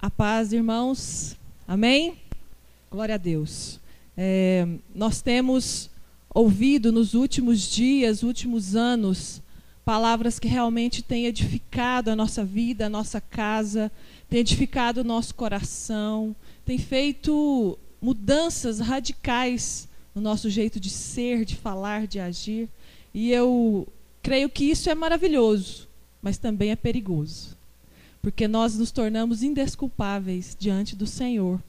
A paz, irmãos. Amém? Glória a Deus. Nós temos ouvido nos últimos dias, últimos anos, palavras que realmente têm edificado a nossa vida, a nossa casa, têm edificado o nosso coração, têm feito mudanças radicais no nosso jeito de ser, de falar, de agir. E eu creio que isso é maravilhoso, mas também é perigoso. Porque nós nos tornamos indesculpáveis diante do Senhor.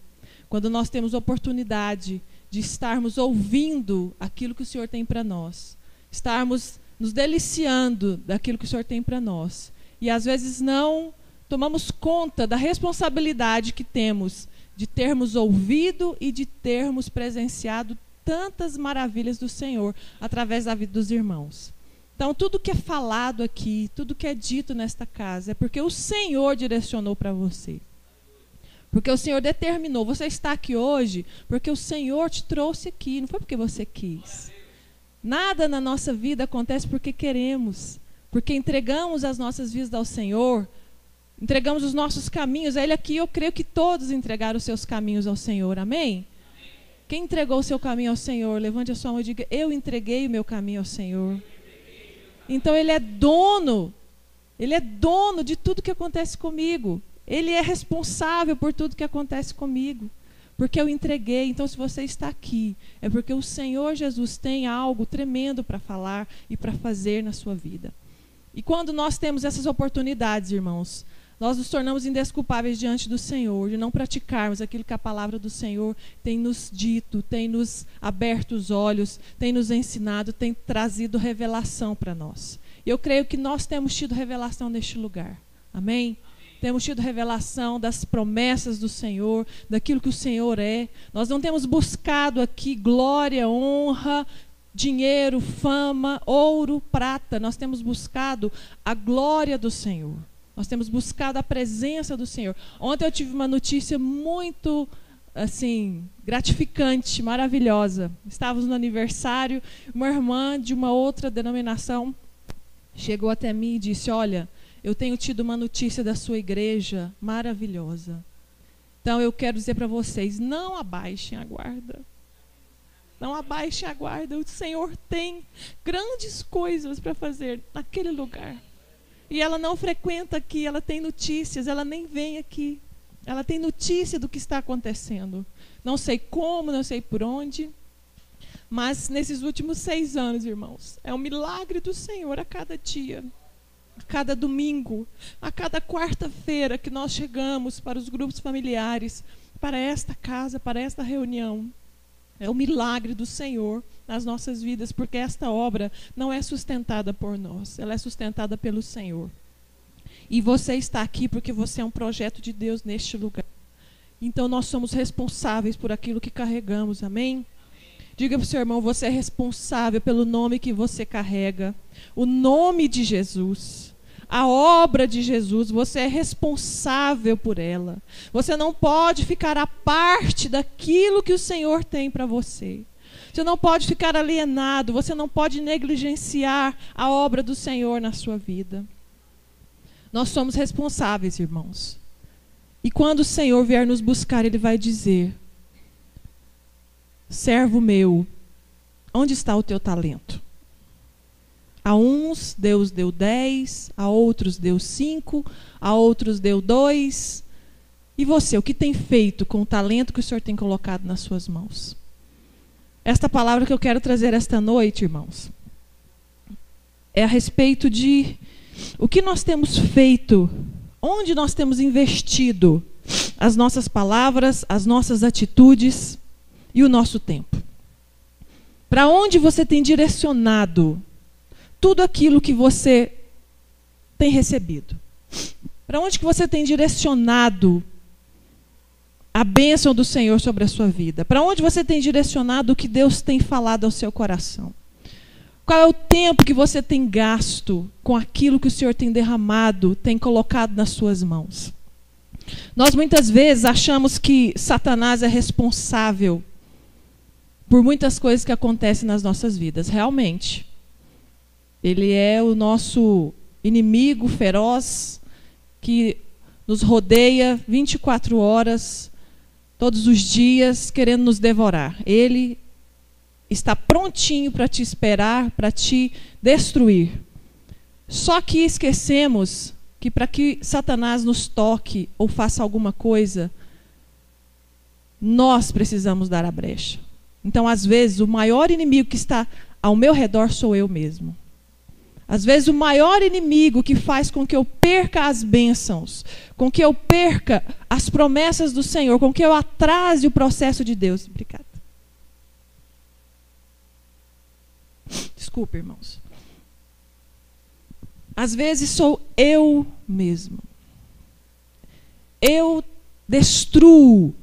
Quando nós temos oportunidade de estarmos ouvindo aquilo que o Senhor tem para nós. Estarmos nos deliciando daquilo que o Senhor tem para nós. E às vezes não tomamos conta da responsabilidade que temos de termos ouvido e de termos presenciado tantas maravilhas do Senhor através da vida dos irmãos. Então, tudo que é falado aqui, tudo que é dito nesta casa, é porque o Senhor direcionou para você. Porque o Senhor determinou. Você está aqui hoje porque o Senhor te trouxe aqui, não foi porque você quis. Nada na nossa vida acontece porque queremos. Porque entregamos as nossas vidas ao Senhor, entregamos os nossos caminhos a Ele aqui. Eu creio que todos entregaram os seus caminhos ao Senhor, amém? Quem entregou o seu caminho ao Senhor, levante a sua mão e diga: eu entreguei o meu caminho ao Senhor. Então Ele é dono de tudo que acontece comigo. Ele é responsável por tudo que acontece comigo, porque eu entreguei. Então, se você está aqui, é porque o Senhor Jesus tem algo tremendo para falar e para fazer na sua vida. E quando nós temos essas oportunidades, irmãos, nós nos tornamos indesculpáveis diante do Senhor, de não praticarmos aquilo que a palavra do Senhor tem nos dito, tem nos aberto os olhos, tem nos ensinado, tem trazido revelação para nós. E eu creio que nós temos tido revelação neste lugar. Amém? Temos tido revelação das promessas do Senhor, daquilo que o Senhor é. Nós não temos buscado aqui glória, honra, dinheiro, fama, ouro, prata. Nós temos buscado a glória do Senhor. Nós temos buscado a presença do Senhor. Ontem eu tive uma notícia muito, gratificante, maravilhosa. Estávamos no aniversário, uma irmã de uma outra denominação chegou até mim e disse: olha, eu tenho tido uma notícia da sua igreja maravilhosa. Então eu quero dizer para vocês, não abaixem a guarda. Não abaixem a guarda. O Senhor tem grandes coisas para fazer naquele lugar. E ela não frequenta aqui, ela tem notícias, ela nem vem aqui. Ela tem notícia do que está acontecendo. Não sei como, não sei por onde. Mas nesses últimos 6 anos, irmãos, é um milagre do Senhor a cada dia. A cada domingo, a cada quarta-feira que nós chegamos para os grupos familiares, para esta casa, para esta reunião. É o milagre do Senhor nas nossas vidas, porque esta obra não é sustentada por nós, ela é sustentada pelo Senhor. E você está aqui porque você é um projeto de Deus neste lugar. Então nós somos responsáveis por aquilo que carregamos, amém? Diga para o seu irmão: você é responsável pelo nome que você carrega. O nome de Jesus, a obra de Jesus, você é responsável por ela. Você não pode ficar à parte daquilo que o Senhor tem para você. Você não pode ficar alienado, você não pode negligenciar a obra do Senhor na sua vida. Nós somos responsáveis, irmãos. E quando o Senhor vier nos buscar, Ele vai dizer: servo meu, onde está o teu talento? A uns Deus deu 10, a outros deu 5, a outros deu 2. E você, o que tem feito com o talento que o Senhor tem colocado nas suas mãos? Esta palavra que eu quero trazer esta noite, irmãos, é a respeito de o que nós temos feito, onde nós temos investido as nossas palavras, as nossas atitudes e o nosso tempo. Para onde você tem direcionado tudo aquilo que você tem recebido? Para onde que você tem direcionado a bênção do Senhor sobre a sua vida? Para onde você tem direcionado o que Deus tem falado ao seu coração? Qual é o tempo que você tem gasto com aquilo que o Senhor tem derramado, tem colocado nas suas mãos? Nós muitas vezes achamos que Satanás é responsável por muitas coisas que acontecem nas nossas vidas. Realmente. Ele é o nosso inimigo feroz que nos rodeia 24 horas, todos os dias, querendo nos devorar. Ele está prontinho para te esperar, para te destruir. Só que esquecemos que para que Satanás nos toque ou faça alguma coisa, nós precisamos dar a brecha. Então, às vezes, o maior inimigo que está ao meu redor sou eu mesmo. Às vezes, o maior inimigo que faz com que eu perca as bênçãos, com que eu perca as promessas do Senhor, com que eu atrase o processo de Deus. Obrigada. Desculpe, irmãos. Às vezes sou eu mesmo. Eu destruo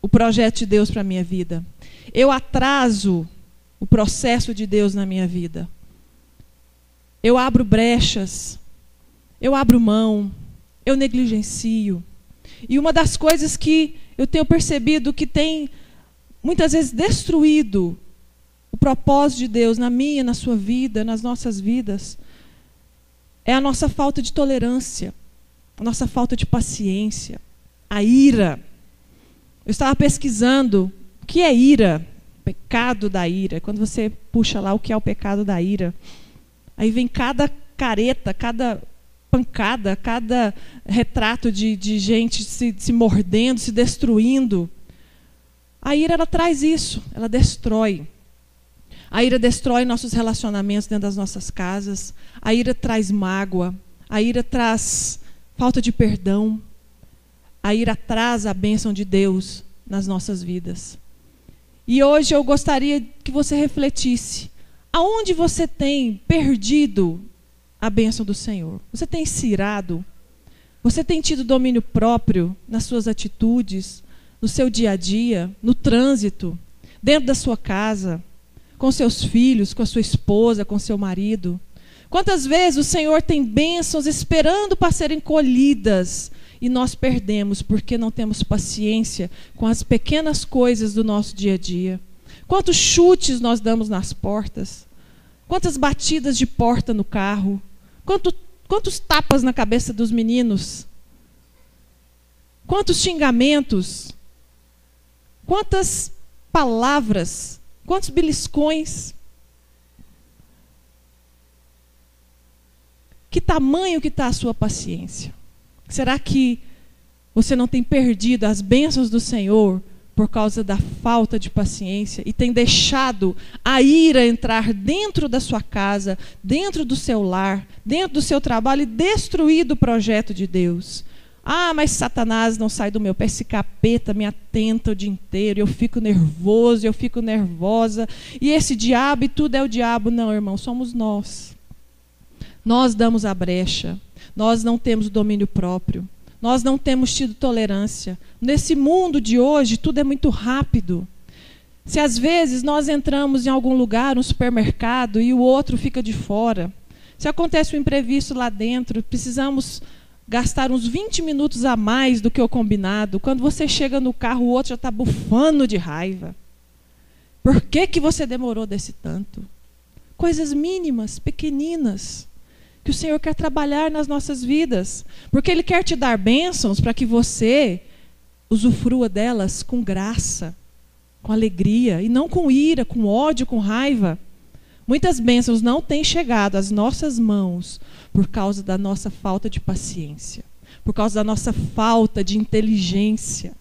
o projeto de Deus para a minha vida. Eu atraso o processo de Deus na minha vida. Eu abro brechas. Eu abro mão. Eu negligencio. E uma das coisas que eu tenho percebido que tem muitas vezes destruído o propósito de Deus na minha, na sua vida, nas nossas vidas, é a nossa falta de tolerância, a nossa falta de paciência, a ira. Eu estava pesquisando o que é ira, o pecado da ira. Quando você puxa lá o que é o pecado da ira, aí vem cada careta, cada pancada, cada retrato de gente se mordendo, se destruindo. A ira, ela traz isso, ela destrói. A ira destrói nossos relacionamentos dentro das nossas casas. A ira traz mágoa. A ira traz falta de perdão. A ira traz a bênção de Deus nas nossas vidas. E hoje eu gostaria que você refletisse. Aonde você tem perdido a bênção do Senhor? Você tem se irado? Você tem tido domínio próprio nas suas atitudes, no seu dia a dia, no trânsito, dentro da sua casa, com seus filhos, com a sua esposa, com seu marido? Quantas vezes o Senhor tem bênçãos esperando para serem colhidas e nós perdemos porque não temos paciência com as pequenas coisas do nosso dia a dia? Quantos chutes nós damos nas portas? Quantas batidas de porta no carro? Quantos tapas na cabeça dos meninos? Quantos xingamentos? Quantas palavras? Quantos beliscões? Que tamanho que está a sua paciência? Será que você não tem perdido as bênçãos do Senhor por causa da falta de paciência e tem deixado a ira entrar dentro da sua casa, dentro do seu lar, dentro do seu trabalho e destruído o projeto de Deus? Ah, mas Satanás não sai do meu pé, esse capeta me atenta o dia inteiro, eu fico nervoso, eu fico nervosa, e esse diabo e tudo é o diabo. Não, irmão, somos nós. Nós damos a brecha, nós não temos domínio próprio, nós não temos tido tolerância. Nesse mundo de hoje, tudo é muito rápido. Se às vezes nós entramos em algum lugar, um supermercado, e o outro fica de fora, se acontece um imprevisto lá dentro, precisamos gastar uns 20 minutos a mais do que o combinado. Quando você chega no carro, o outro já está bufando de raiva. Por que você demorou desse tanto? Coisas mínimas, pequeninas, que o Senhor quer trabalhar nas nossas vidas. Porque Ele quer te dar bênçãos para que você usufrua delas com graça, com alegria, e não com ira, com ódio, com raiva. Muitas bênçãos não têm chegado às nossas mãos por causa da nossa falta de paciência, por causa da nossa falta de inteligência.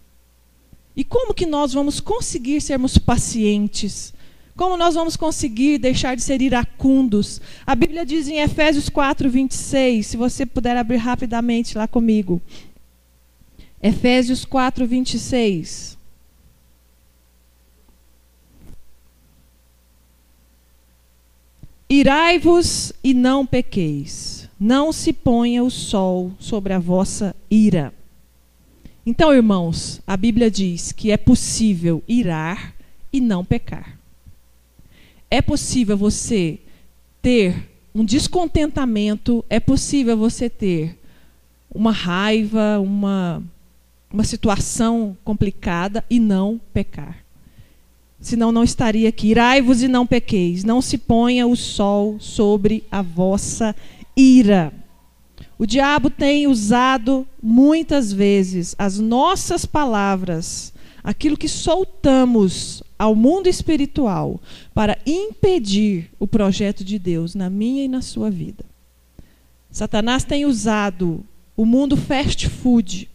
E como que nós vamos conseguir sermos pacientes? Como nós vamos conseguir deixar de ser iracundos? A Bíblia diz em Efésios 4:26, se você puder abrir rapidamente lá comigo. Efésios 4:26. Irai-vos e não pequeis, não se ponha o sol sobre a vossa ira. Então, irmãos, a Bíblia diz que é possível irar e não pecar. É possível você ter um descontentamento, é possível você ter uma raiva, uma situação complicada e não pecar. Senão não estaria aqui. Irai-vos e não pequeis, não se ponha o sol sobre a vossa ira. O diabo tem usado muitas vezes as nossas palavras, aquilo que soltamos ao mundo espiritual, para impedir o projeto de Deus na minha e na sua vida. Satanás tem usado o mundo fast food,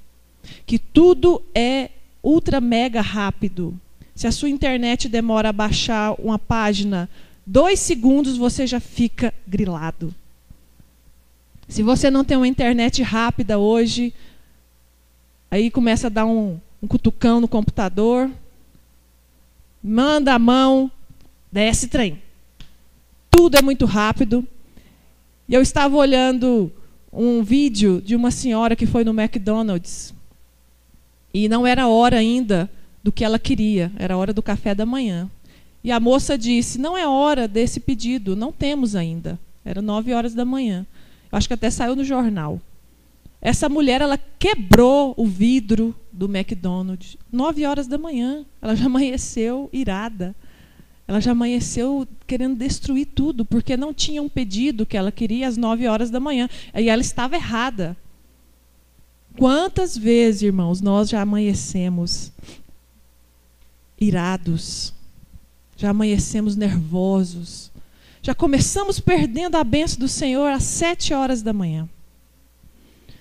que tudo é ultra mega rápido. Se a sua internet demora a baixar uma página 2 segundos, você já fica grilado. Se você não tem uma internet rápida hoje, aí começa a dar um cutucão no computador, manda a mão, desce trem. Tudo é muito rápido. E eu estava olhando um vídeo de uma senhora que foi no McDonald's. E não era hora ainda do que ela queria, era hora do café da manhã. E a moça disse, não é hora desse pedido, não temos ainda. Era 9 horas da manhã. Eu acho que até saiu no jornal. Essa mulher, ela quebrou o vidro do McDonald's. 9 horas da manhã. Ela já amanheceu irada. Ela já amanheceu querendo destruir tudo, porque não tinha um pedido que ela queria às 9 horas da manhã. E ela estava errada. Quantas vezes, irmãos, nós já amanhecemos irados? Já amanhecemos nervosos? Já começamos perdendo a bênção do Senhor às 7 horas da manhã.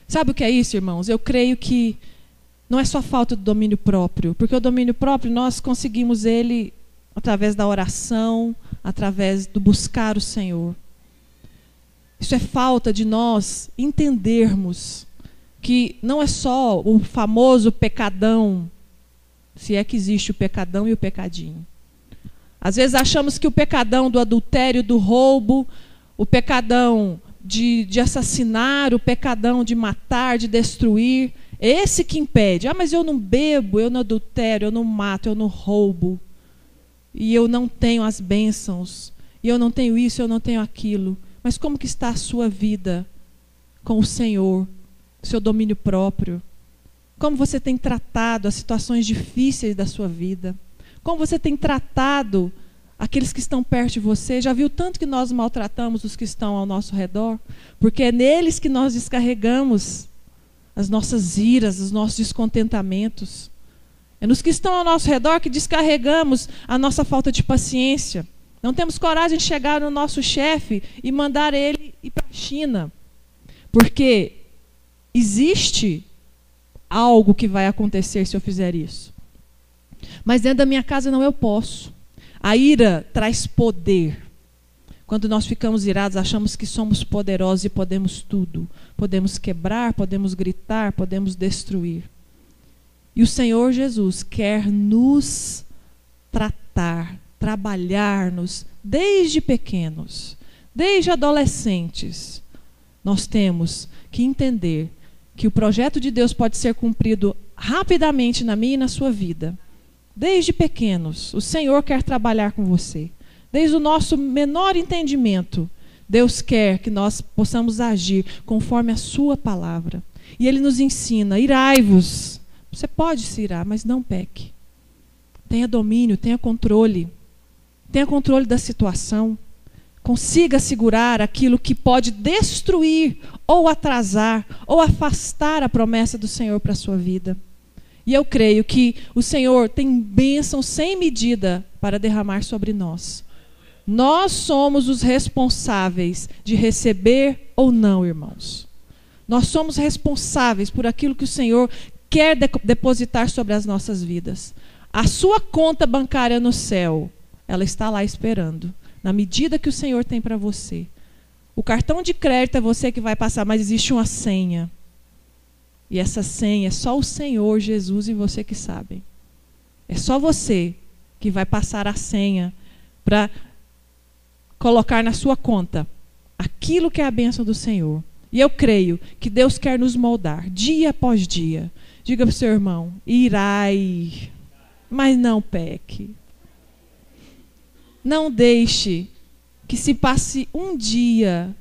Sabe o que é isso, irmãos? Eu creio que não é só falta de domínio próprio, porque o domínio próprio nós conseguimos ele através da oração, através do buscar o Senhor. Isso é falta de nós entendermos que não é só o famoso pecadão, se é que existe o pecadão e o pecadinho. Às vezes achamos que o pecadão do adultério, do roubo, o pecadão de assassinar, o pecadão de matar, de destruir, esse que impede. Ah, mas eu não bebo, eu não adultero, eu não mato, eu não roubo. E eu não tenho as bênçãos. E eu não tenho isso, eu não tenho aquilo. Mas como que está a sua vida com o Senhor? Seu domínio próprio? Como você tem tratado as situações difíceis da sua vida? Como você tem tratado aqueles que estão perto de você? Já viu tanto que nós maltratamos os que estão ao nosso redor? Porque é neles que nós descarregamos as nossas iras, os nossos descontentamentos. É nos que estão ao nosso redor que descarregamos a nossa falta de paciência. Não temos coragem de chegar no nosso chefe e mandar ele ir para a China. Porque existe algo que vai acontecer se eu fizer isso. Mas dentro da minha casa não eu posso. A ira traz poder. Quando nós ficamos irados, achamos que somos poderosos e podemos tudo. Podemos quebrar, podemos gritar, podemos destruir. E o Senhor Jesus quer nos tratar, trabalhar-nos desde pequenos, desde adolescentes. Nós temos que entender que o projeto de Deus pode ser cumprido rapidamente na minha e na sua vida. Desde pequenos, o Senhor quer trabalhar com você. Desde o nosso menor entendimento, Deus quer que nós possamos agir conforme a sua palavra. E Ele nos ensina, irai-vos. Você pode se irar, mas não peque. Tenha domínio, tenha controle. Tenha controle da situação. Consiga segurar aquilo que pode destruir, ou atrasar, ou afastar a promessa do Senhor para a sua vida. E eu creio que o Senhor tem bênção sem medida para derramar sobre nós. Nós somos os responsáveis de receber ou não, irmãos. Nós somos responsáveis por aquilo que o Senhor quer depositar sobre as nossas vidas. A sua conta bancária no céu, ela está lá esperando, na medida que o Senhor tem para você. O cartão de crédito é você que vai passar, mas existe uma senha. E essa senha é só o Senhor Jesus e você que sabem. É só você que vai passar a senha para colocar na sua conta aquilo que é a bênção do Senhor. E eu creio que Deus quer nos moldar dia após dia. Diga para o seu irmão, irai, mas não peque. Não deixe que se passe um dia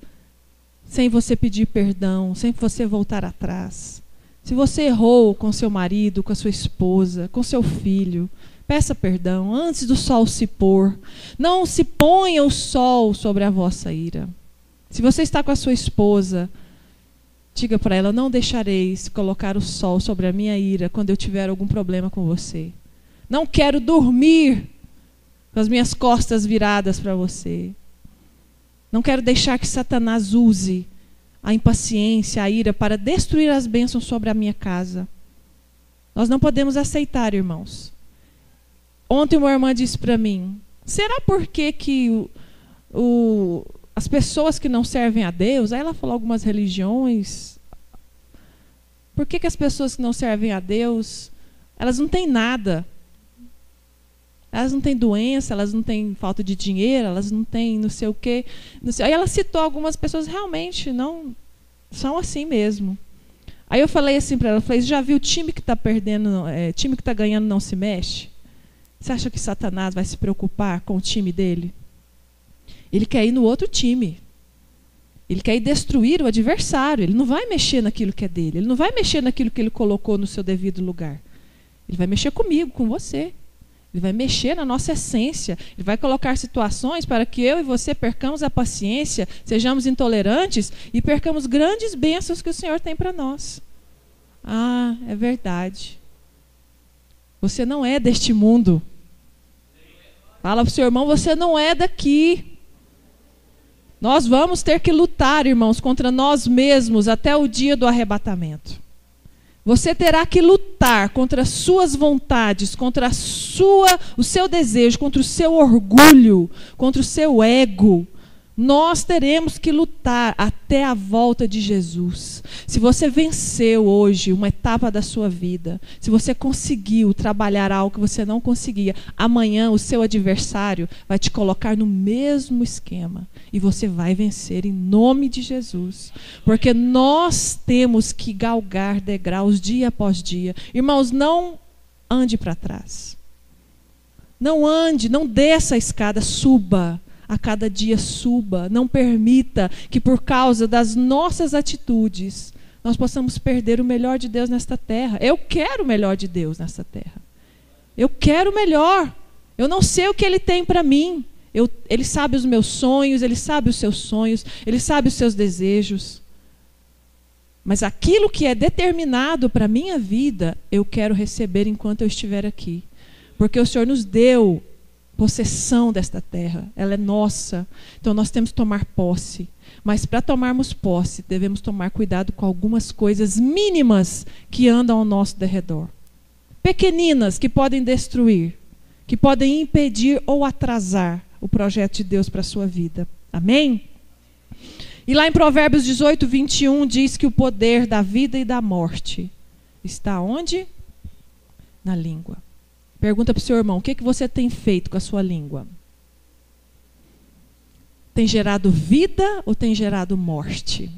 sem você pedir perdão, sem você voltar atrás. Se você errou com seu marido, com a sua esposa, com seu filho, peça perdão antes do sol se pôr. Não se ponha o sol sobre a vossa ira. Se você está com a sua esposa, Diga para ela: não deixareis colocar o sol sobre a minha ira quando eu tiver algum problema com você. Não quero dormir com as minhas costas viradas para você. Não quero deixar que Satanás use a impaciência, a ira, para destruir as bênçãos sobre a minha casa. Nós não podemos aceitar, irmãos. Ontem uma irmã disse para mim: será porque que as pessoas que não servem a Deus, aí ela falou algumas religiões, por que as pessoas que não servem a Deus, elas não têm nada? Elas não têm doença, elas não têm falta de dinheiro, elas não têm não sei o quê. Não sei. Aí ela citou algumas pessoas, realmente não são assim mesmo. Aí eu falei assim para ela, falei: já viu o time que está perdendo, time que está ganhando não se mexe? Você acha que Satanás vai se preocupar com o time dele? Ele quer ir no outro time. Ele quer ir destruir o adversário. Ele não vai mexer naquilo que é dele. Ele não vai mexer naquilo que ele colocou no seu devido lugar. Ele vai mexer comigo, com você. Ele vai mexer na nossa essência. Ele vai colocar situações para que eu e você percamos a paciência, sejamos intolerantes e percamos grandes bênçãos que o Senhor tem para nós. Ah, é verdade. Você não é deste mundo. Fala para o seu irmão: você não é daqui. Nós vamos ter que lutar, irmãos, contra nós mesmos até o dia do arrebatamento. Você terá que lutar contra as suas vontades, contra o seu desejo, contra o seu orgulho, contra o seu ego. Nós teremos que lutar até a volta de Jesus. Se você venceu hoje uma etapa da sua vida, se você conseguiu trabalhar algo que você não conseguia, amanhã o seu adversário vai te colocar no mesmo esquema e você vai vencer em nome de Jesus. Porque nós temos que galgar degraus dia após dia. Irmãos, não ande para trás. Não ande, não desça a escada, suba. A cada dia suba. Não permita que por causa das nossas atitudes nós possamos perder o melhor de Deus nesta terra. Eu quero o melhor de Deus nesta terra. Eu quero o melhor. Eu não sei o que Ele tem para mim. Ele sabe os meus sonhos, Ele sabe os seus sonhos, Ele sabe os seus desejos. Mas aquilo que é determinado para a minha vida, eu quero receber enquanto eu estiver aqui. Porque o Senhor nos deu possessão desta terra, ela é nossa, então nós temos que tomar posse, mas para tomarmos posse, devemos tomar cuidado com algumas coisas mínimas que andam ao nosso derredor, pequeninas, que podem destruir, que podem impedir ou atrasar o projeto de Deus para a sua vida, amém? E lá em Provérbios 18, 21, diz que o poder da vida e da morte está onde? Na língua. Pergunta para o seu irmão: o que você tem feito com a sua língua? Tem gerado vida ou tem gerado morte?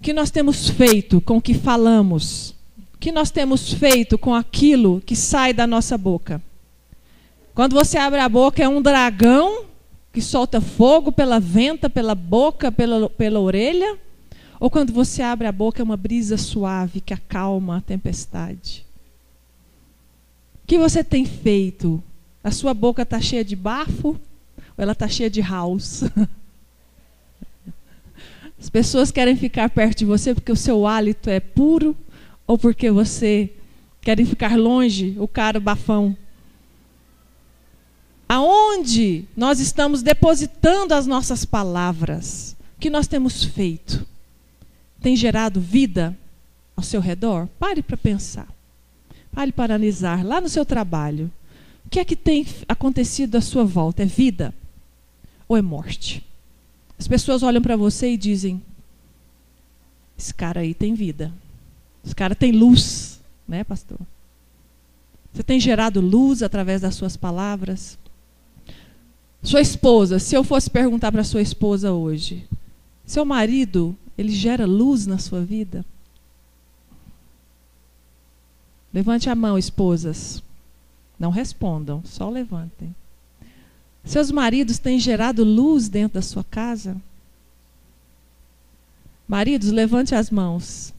O que nós temos feito com o que falamos? O que nós temos feito com aquilo que sai da nossa boca? Quando você abre a boca, é um dragão que solta fogo pela venta, pela boca, pela orelha? Ou quando você abre a boca, é uma brisa suave que acalma a tempestade? O que você tem feito? A sua boca está cheia de bafo ou ela está cheia de house? As pessoas querem ficar perto de você porque o seu hálito é puro ou porque você quer ficar longe, o cara bafão? Aonde nós estamos depositando as nossas palavras? O que nós temos feito? Tem gerado vida ao seu redor? Pare para pensar. Pare para analisar. Lá no seu trabalho, o que é que tem acontecido à sua volta? É vida ou é morte? As pessoas olham para você e dizem: esse cara aí tem vida. Esse cara tem luz, né, pastor? Você tem gerado luz através das suas palavras? Sua esposa, se eu fosse perguntar para sua esposa hoje, seu marido, ele gera luz na sua vida? Levante a mão, esposas. Não respondam, só levantem. Seus maridos têm gerado luz dentro da sua casa? Maridos, levante as mãos.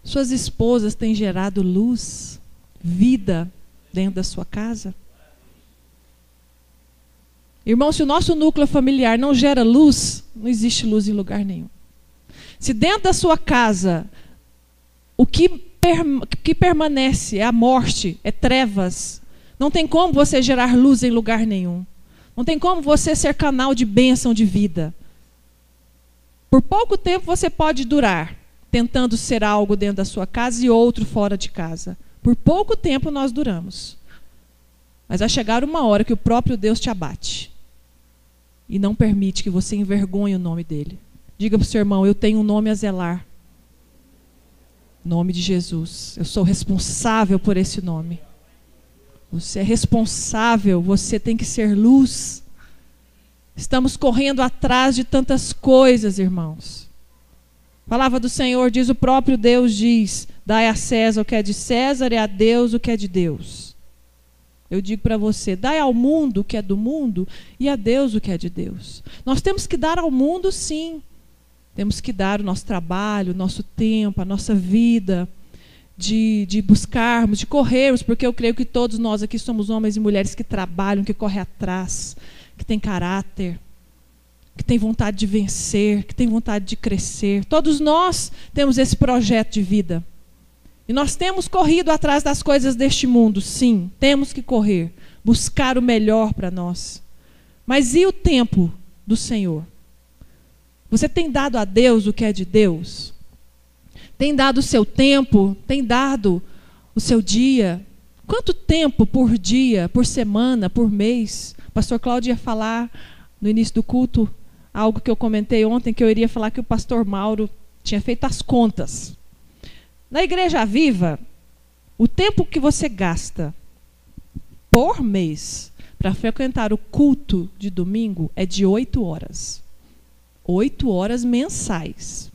Suas esposas têm gerado luz, vida dentro da sua casa? Irmão, se o nosso núcleo familiar não gera luz, não existe luz em lugar nenhum. Se dentro da sua casa o que permanece é a morte, é trevas, não tem como você gerar luz em lugar nenhum. Não tem como você ser canal de bênção de vida. Por pouco tempo você pode durar tentando ser algo dentro da sua casa e outro fora de casa. Por pouco tempo nós duramos. Mas vai chegar uma hora que o próprio Deus te abate. E não permite que você envergonhe o nome dele. Diga para o seu irmão, eu tenho um nome a zelar. Nome de Jesus. Eu sou responsável por esse nome. Você é responsável, você tem que ser luz. Estamos correndo atrás de tantas coisas, irmãos. A palavra do Senhor diz, o próprio Deus diz, dai a César o que é de César e a Deus o que é de Deus. Eu digo para você, dai ao mundo o que é do mundo e a Deus o que é de Deus. Nós temos que dar ao mundo, sim. Temos que dar o nosso trabalho, o nosso tempo, a nossa vida, de buscarmos, de corrermos, porque eu creio que todos nós aqui somos homens e mulheres que trabalham, que correm atrás, que têm caráter, que têm vontade de vencer, que têm vontade de crescer. Todos nós temos esse projeto de vida. E nós temos corrido atrás das coisas deste mundo, sim, temos que correr, buscar o melhor para nós. Mas e o tempo do Senhor? Você tem dado a Deus o que é de Deus? Tem dado o seu tempo? Tem dado o seu dia? Quanto tempo por dia, por semana, por mês? O pastor Cláudio ia falar no início do culto algo que eu comentei ontem, que eu iria falar que o pastor Mauro tinha feito as contas. Na Igreja Viva, o tempo que você gasta por mês para frequentar o culto de domingo é de 8 horas. 8 horas mensais.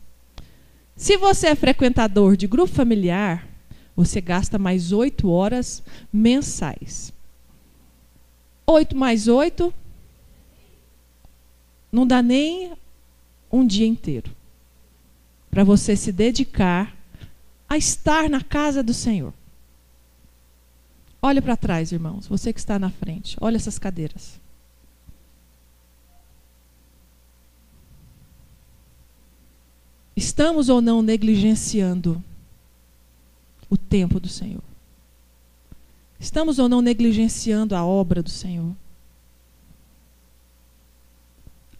Se você é frequentador de grupo familiar, você gasta mais 8 horas mensais. 8 mais 8 não dá nem um dia inteiro para você se dedicar a estar na casa do Senhor. Olha para trás, irmãos, você que está na frente, olha essas cadeiras. Estamos ou não negligenciando o tempo do Senhor? Estamos ou não negligenciando a obra do Senhor?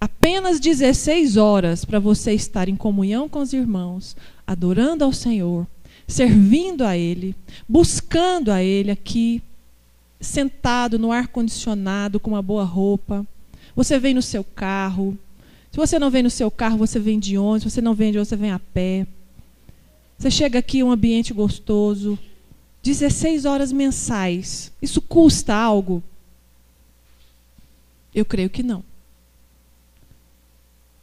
Apenas 16 horas para você estar em comunhão com os irmãos, adorando ao Senhor, servindo a Ele, buscando a Ele aqui, sentado no ar-condicionado, com uma boa roupa. Você vem no seu carro. Se você não vem no seu carro, você vem de ônibus. Se você não vem de ônibus, você vem a pé. Você chega aqui, um ambiente gostoso. 16 horas mensais. Isso custa algo? Eu creio que não.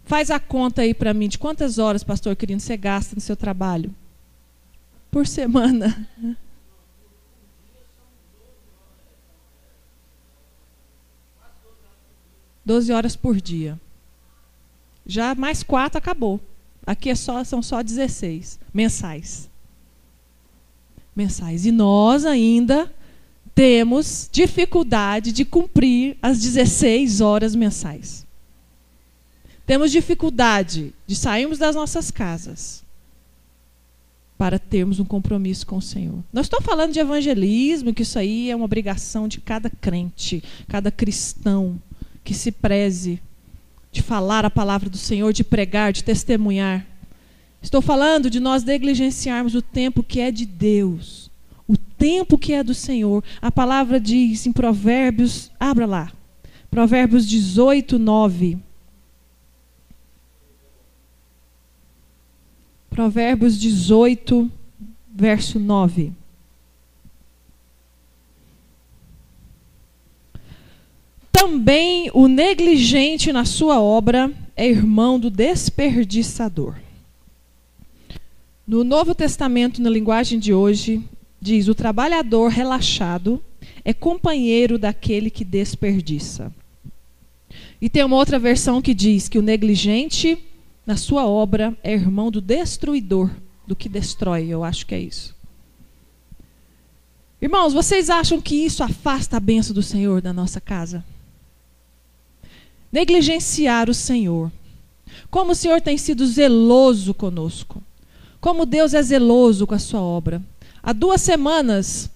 Faz a conta aí para mim de quantas horas, pastor querido, você gasta no seu trabalho? Por semana. 12 horas por dia. Já mais 4 acabou. Aqui são só 16 mensais. Mensais. E nós ainda temos dificuldade de cumprir as 16 horas mensais. Temos dificuldade de sairmos das nossas casas para termos um compromisso com o Senhor. Não estou falando de evangelismo, que isso aí é uma obrigação de cada crente, cada cristão que se preze de falar a palavra do Senhor, de pregar, de testemunhar. Estou falando de nós negligenciarmos o tempo que é de Deus, o tempo que é do Senhor. A palavra diz em Provérbios, abra lá, Provérbios 18, 9. Provérbios 18, verso 9. Também o negligente na sua obra é irmão do desperdiçador. No Novo Testamento, na linguagem de hoje, diz: o trabalhador relaxado é companheiro daquele que desperdiça. E tem uma outra versão que diz que o negligente na sua obra é irmão do destruidor, do que destrói. Eu acho que é isso. Irmãos, vocês acham que isso afasta a bênção do Senhor da nossa casa? Negligenciar o Senhor. Como o Senhor tem sido zeloso conosco. Como Deus é zeloso com a sua obra. Há 2 semanas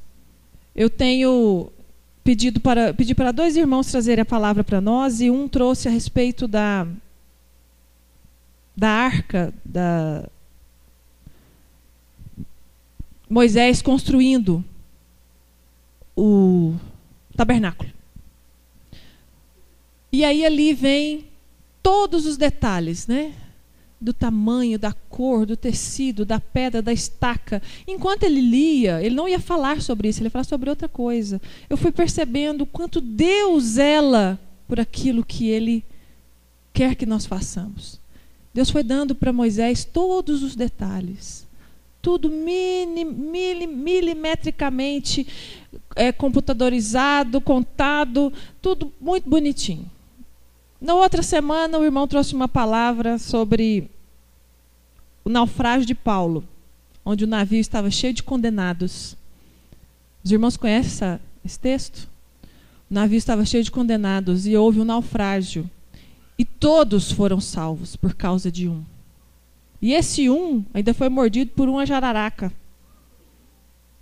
eu tenho pedi para 2 irmãos trazerem a palavra para nós, e um trouxe a respeito da arca, da Moisés construindo o tabernáculo. E aí ali vem todos os detalhes, né? Do tamanho, da cor, do tecido, da pedra, da estaca. Enquanto ele lia, ele não ia falar sobre isso, ele ia falar sobre outra coisa. Eu fui percebendo o quanto Deus zela por aquilo que Ele quer que nós façamos. Deus foi dando para Moisés todos os detalhes. Tudo milimetricamente computadorizado, contado, tudo muito bonitinho. Na outra semana, o irmão trouxe uma palavra sobre o naufrágio de Paulo, onde o navio estava cheio de condenados. Os irmãos conhecem esse texto? O navio estava cheio de condenados e houve um naufrágio. E todos foram salvos por causa de um. E esse um ainda foi mordido por uma jararaca,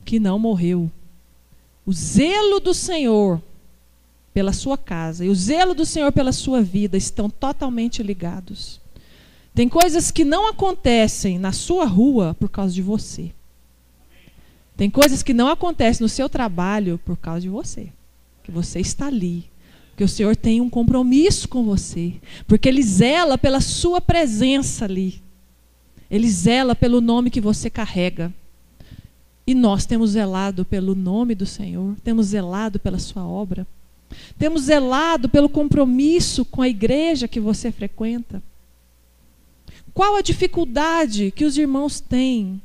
que não morreu. O zelo do Senhor pela sua casa e o zelo do Senhor pela sua vida estão totalmente ligados. Tem coisas que não acontecem na sua rua por causa de você. Tem coisas que não acontecem no seu trabalho por causa de você. Que você está ali. Porque o Senhor tem um compromisso com você. Porque Ele zela pela sua presença ali. Ele zela pelo nome que você carrega. E nós temos zelado pelo nome do Senhor. Temos zelado pela sua obra. Temos zelado pelo compromisso com a igreja que você frequenta. Qual a dificuldade que os irmãos têm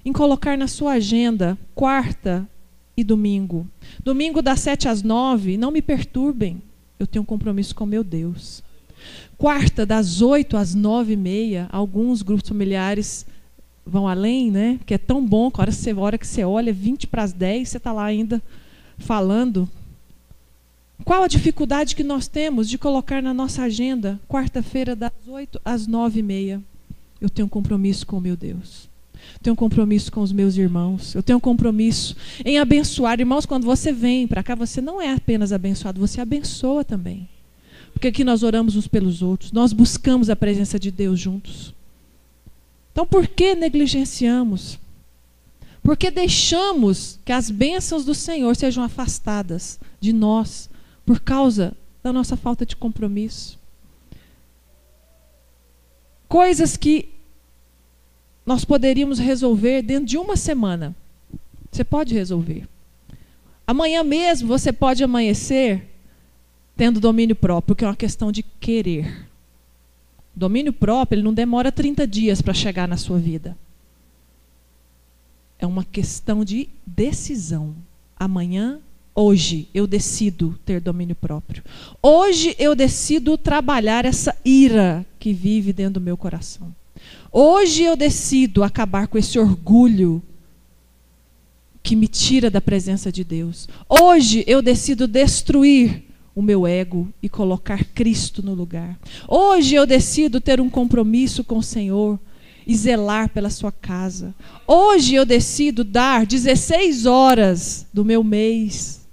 em colocar na sua agenda quarta e domingo? Domingo das 7 às 9, não me perturbem, eu tenho um compromisso com meu Deus. Quarta das 8 às 9h30, alguns grupos familiares vão além, né? Que é tão bom que a hora que você olha, 20 para as 10, você está lá ainda falando. Qual a dificuldade que nós temos de colocar na nossa agenda, quarta-feira, das 8 às 9h30? Eu tenho um compromisso com o meu Deus. Eu tenho um compromisso com os meus irmãos. Eu tenho um compromisso em abençoar. Irmãos, quando você vem para cá, você não é apenas abençoado, você abençoa também. Porque aqui nós oramos uns pelos outros. Nós buscamos a presença de Deus juntos. Então, por que negligenciamos? Por que deixamos que as bênçãos do Senhor sejam afastadas de nós por causa da nossa falta de compromisso? Coisas que nós poderíamos resolver dentro de uma semana. Você pode resolver. Amanhã mesmo você pode amanhecer tendo domínio próprio, que é uma questão de querer. Domínio próprio, ele não demora 30 dias para chegar na sua vida. É uma questão de decisão. Amanhã, hoje, eu decido ter domínio próprio. Hoje eu decido trabalhar essa ira que vive dentro do meu coração. Hoje eu decido acabar com esse orgulho que me tira da presença de Deus. Hoje eu decido destruir o meu ego e colocar Cristo no lugar. Hoje eu decido ter um compromisso com o Senhor e zelar pela sua casa. Hoje eu decido dar 16 horas do meu mês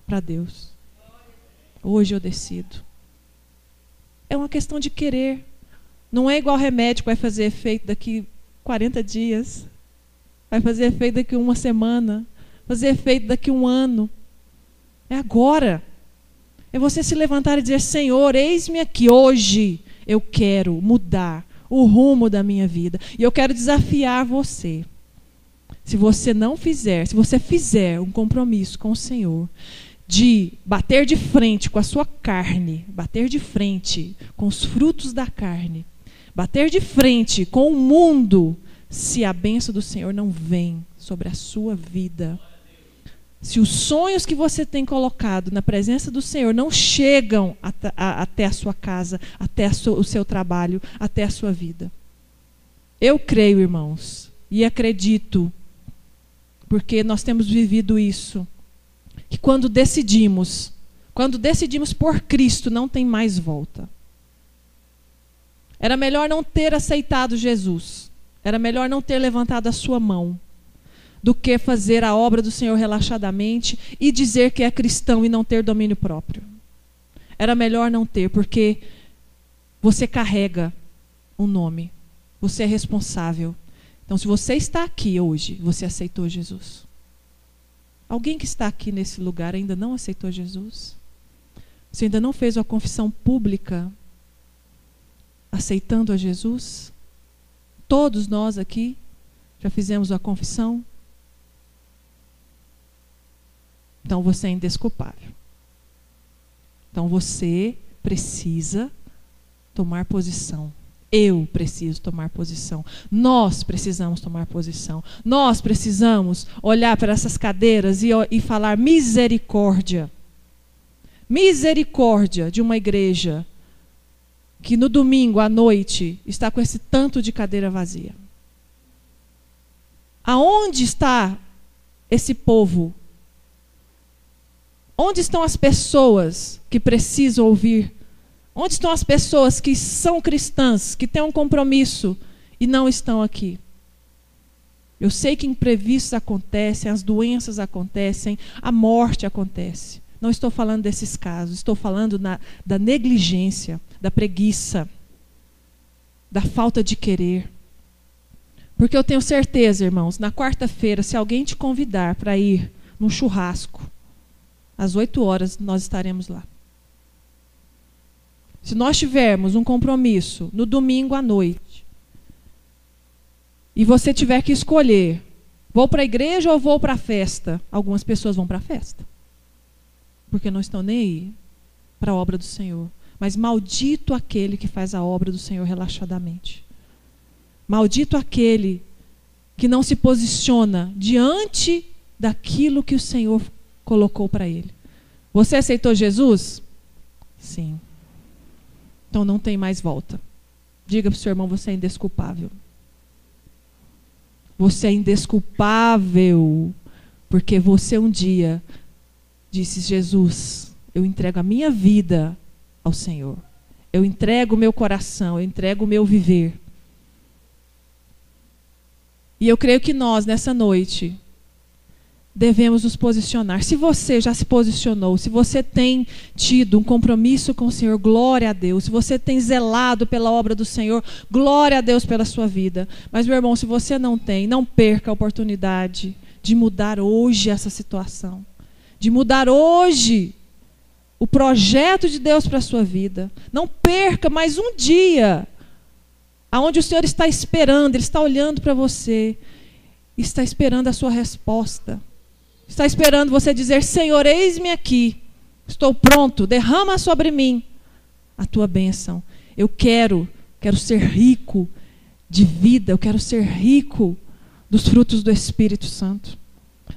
para Deus. Hoje eu decido. É uma questão de querer. Não é igual remédio que vai fazer efeito daqui 40 dias. Vai fazer efeito daqui uma semana. Fazer efeito daqui um ano. É agora. É você se levantar e dizer: Senhor, eis-me aqui. Hoje eu quero mudar o rumo da minha vida. E eu quero desafiar você. Se você não fizer, se você fizer um compromisso com o Senhor, de bater de frente com a sua carne, bater de frente com os frutos da carne, bater de frente com o mundo, se a bênção do Senhor não vem sobre a sua vida. Se os sonhos que você tem colocado na presença do Senhor não chegam até a sua casa, até o seu trabalho, até a sua vida. Eu creio, irmãos, e acredito, porque nós temos vivido isso, que quando decidimos por Cristo, não tem mais volta. Era melhor não ter aceitado Jesus. Era melhor não ter levantado a sua mão do que fazer a obra do Senhor relaxadamente e dizer que é cristão e não ter domínio próprio. Era melhor não ter, porque você carrega um nome. Você é responsável. Então, se você está aqui hoje, você aceitou Jesus. Alguém que está aqui nesse lugar ainda não aceitou Jesus? Você ainda não fez uma confissão pública aceitando a Jesus? Todos nós aqui já fizemos a confissão? Então você é indesculpável. Então você precisa tomar posição. Eu preciso tomar posição. Nós precisamos tomar posição. Nós precisamos olhar para essas cadeiras e falar misericórdia. Misericórdia de uma igreja que no domingo à noite está com esse tanto de cadeira vazia. Aonde está esse povo? Onde estão as pessoas que precisam ouvir? Onde estão as pessoas que são cristãs, que têm um compromisso e não estão aqui? Eu sei que imprevistos acontecem, as doenças acontecem, a morte acontece. Não estou falando desses casos, estou falando da negligência, da preguiça, da falta de querer. Porque eu tenho certeza, irmãos, na quarta-feira, se alguém te convidar para ir num churrasco, às 8 horas nós estaremos lá. Se nós tivermos um compromisso no domingo à noite, e você tiver que escolher, vou para a igreja ou vou para a festa? Algumas pessoas vão para a festa, porque não estão nem aí para a obra do Senhor. Mas maldito aquele que faz a obra do Senhor relaxadamente. Maldito aquele que não se posiciona diante daquilo que o Senhor colocou para ele. Você aceitou Jesus? Sim. Então não tem mais volta. Diga para o seu irmão, você é indesculpável. Você é indesculpável, porque você um dia disse: Jesus, eu entrego a minha vida ao Senhor. Eu entrego o meu coração, eu entrego o meu viver. E eu creio que nós, nessa noite, devemos nos posicionar. Se você já se posicionou, se você tem tido um compromisso com o Senhor, glória a Deus. Se você tem zelado pela obra do Senhor, glória a Deus pela sua vida. Mas, meu irmão, se você não tem, não perca a oportunidade de mudar hoje essa situação. De mudar hoje o projeto de Deus para a sua vida. Não perca mais um dia aonde o Senhor está esperando, Ele está olhando para você, está esperando a sua resposta. Está esperando você dizer: Senhor, eis-me aqui, estou pronto, derrama sobre mim a tua bênção. Eu quero ser rico de vida, eu quero ser rico dos frutos do Espírito Santo.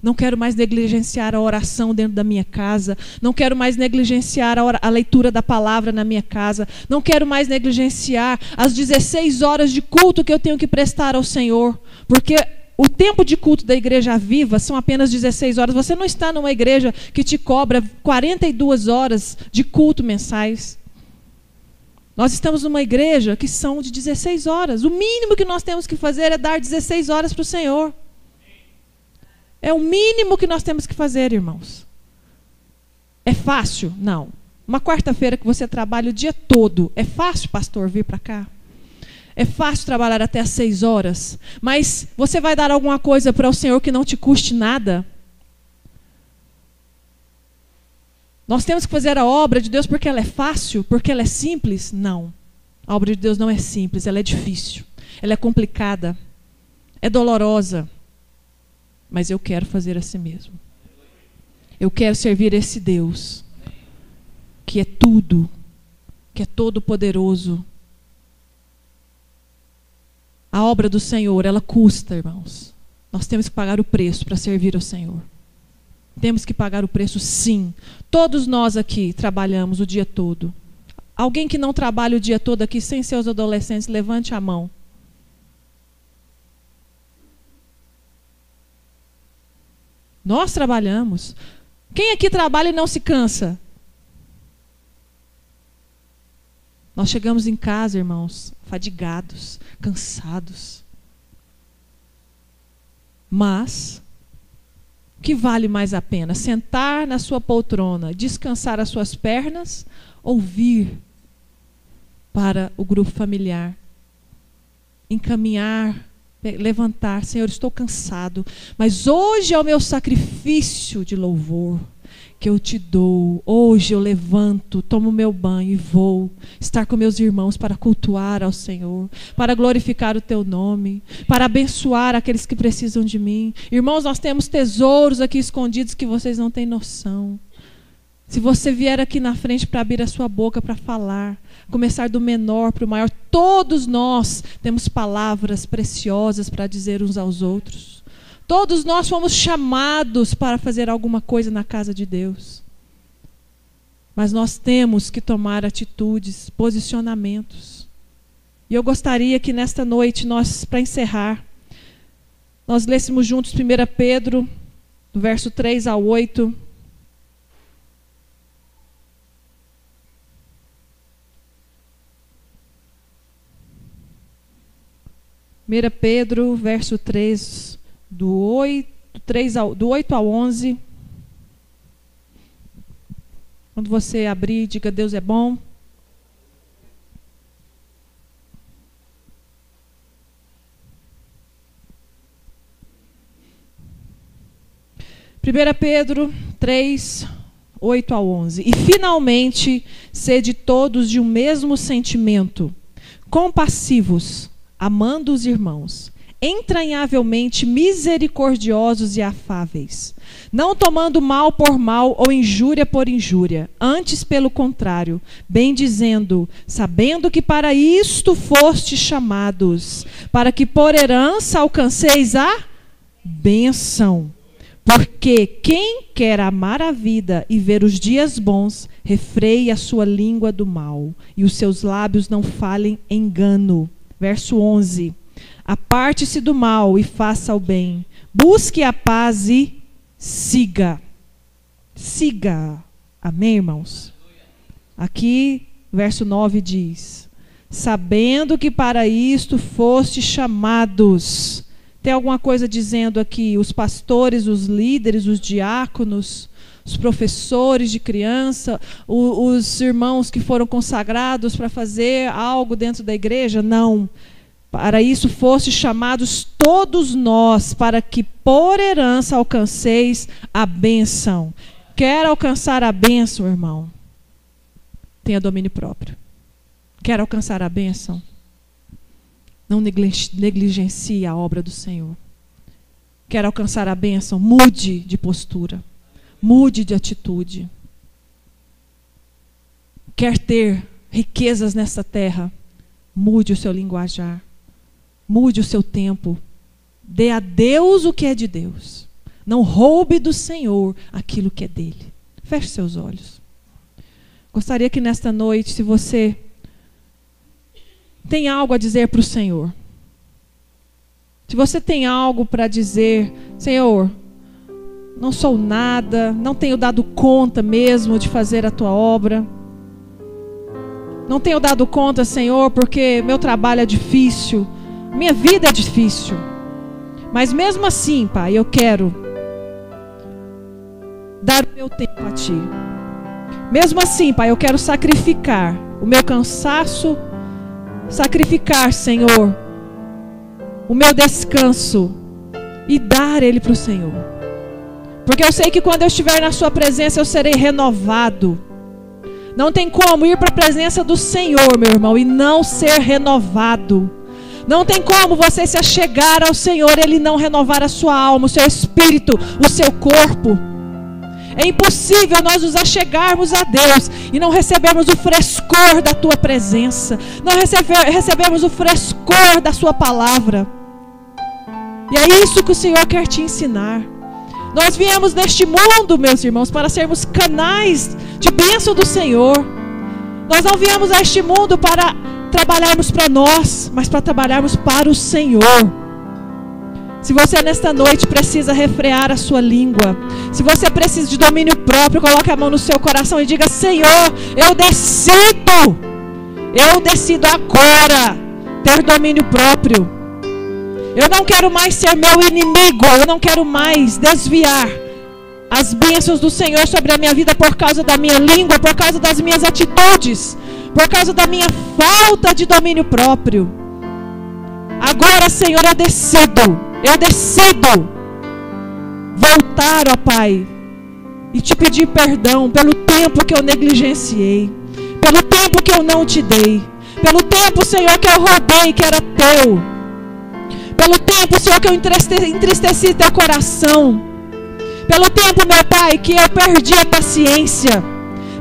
Não quero mais negligenciar a oração dentro da minha casa. Não quero mais negligenciar a leitura da palavra na minha casa. Não quero mais negligenciar as 16 horas de culto que eu tenho que prestar ao Senhor. Porque o tempo de culto da Igreja Viva são apenas 16 horas. Você não está numa igreja que te cobra 42 horas de culto mensais. Nós estamos numa igreja que são de 16 horas. O mínimo que nós temos que fazer é dar 16 horas para o Senhor. É o mínimo que nós temos que fazer, irmãos. É fácil? Não. Uma quarta-feira que você trabalha o dia todo, é fácil, pastor, vir para cá? É fácil trabalhar até às 6 horas? Mas você vai dar alguma coisa para o Senhor que não te custe nada? Nós temos que fazer a obra de Deus porque ela é fácil? Porque ela é simples? Não. A obra de Deus não é simples, ela é difícil. Ela é complicada. É dolorosa. Mas eu quero fazer assim mesmo. Eu quero servir esse Deus, que é tudo, que é todo poderoso. A obra do Senhor, ela custa, irmãos. Nós temos que pagar o preço para servir ao Senhor. Temos que pagar o preço, sim. Todos nós aqui trabalhamos o dia todo. Alguém que não trabalha o dia todo aqui, sem seus adolescentes, levante a mão. Nós trabalhamos. Quem aqui trabalha e não se cansa? Nós chegamos em casa, irmãos, fadigados, cansados. Mas o que vale mais a pena? Sentar na sua poltrona, descansar as suas pernas ou vir para o grupo familiar? Encaminhar, levantar. Senhor, estou cansado, mas hoje é o meu sacrifício de louvor que eu te dou. Hoje eu levanto, tomo meu banho e vou estar com meus irmãos para cultuar ao Senhor, para glorificar o teu nome, para abençoar aqueles que precisam de mim. Irmãos, nós temos tesouros aqui escondidos que vocês não têm noção. Se você vier aqui na frente para abrir a sua boca para falar, começar do menor para o maior, todos nós temos palavras preciosas para dizer uns aos outros. Todos nós fomos chamados para fazer alguma coisa na casa de Deus. Mas nós temos que tomar atitudes, posicionamentos. E eu gostaria que nesta noite, para encerrar, nós lêssemos juntos 1 Pedro, do verso 3 ao 8. Pedro, verso 3, do 8 ao 11. Quando você abrir, diga: Deus é bom. Pedro 3, 8 ao 11. E finalmente, sede todos de um mesmo sentimento, compassivos, amando os irmãos, entranhavelmente misericordiosos e afáveis, não tomando mal por mal ou injúria por injúria, antes pelo contrário, bem dizendo, sabendo que para isto fostes chamados, para que por herança alcanceis a bênção. Porque quem quer amar a vida e ver os dias bons, refreie a sua língua do mal, e os seus lábios não falem engano. Verso 11. Aparte-se do mal e faça o bem. Busque a paz e siga. Siga. Amém, irmãos? Aqui, verso 9 diz: sabendo que para isto foste chamados. Tem alguma coisa dizendo aqui, os pastores, os líderes, os diáconos, os professores de criança, os irmãos que foram consagrados para fazer algo dentro da igreja? Não. Para isso foste chamados todos nós, para que por herança alcanceis a bênção. Quer alcançar a bênção, irmão? Tenha domínio próprio. Quer alcançar a bênção? Não negligencie a obra do Senhor. Quer alcançar a bênção? Mude de postura. Mude de atitude. Quer ter riquezas nessa terra? Mude o seu linguajar. Mude o seu tempo. Dê a Deus o que é de Deus. Não roube do Senhor aquilo que é dele. Feche seus olhos. Gostaria que nesta noite, se você tem algo a dizer para o Senhor, se você tem algo para dizer: Senhor, não sou nada, não tenho dado conta mesmo de fazer a tua obra, não tenho dado conta, Senhor, porque meu trabalho é difícil, minha vida é difícil, mas mesmo assim, Pai, eu quero dar o meu tempo a Ti. Mesmo assim, Pai, eu quero sacrificar o meu cansaço, sacrificar, Senhor, o meu descanso e dar ele para o Senhor. Porque eu sei que quando eu estiver na Sua presença eu serei renovado. Não tem como ir para a presença do Senhor, meu irmão, e não ser renovado. Não tem como você se achegar ao Senhor e Ele não renovar a sua alma, o seu espírito, o seu corpo. É impossível nós nos achegarmos a Deus e não recebermos o frescor da Tua presença, não recebermos o frescor da Sua palavra. E é isso que o Senhor quer te ensinar. Nós viemos neste mundo, meus irmãos, para sermos canais de bênção do Senhor. Nós não viemos a este mundo para trabalharmos para nós, mas para trabalharmos para o Senhor. Se você nesta noite precisa refrear a sua língua, se você precisa de domínio próprio, coloque a mão no seu coração e diga: Senhor, eu decido Eu decido agora ter domínio próprio. Eu não quero mais ser meu inimigo. Eu não quero mais desviar as bênçãos do Senhor sobre a minha vida por causa da minha língua, por causa das minhas atitudes, por causa da minha falta de domínio próprio. Agora, Senhor, eu decido voltar, ó Pai, e te pedir perdão pelo tempo que eu negligenciei, pelo tempo que eu não te dei, pelo tempo, Senhor, que eu roubei, que era teu, pelo tempo, Senhor, que eu entristeci teu coração, pelo tempo, meu Pai, que eu perdi a paciência,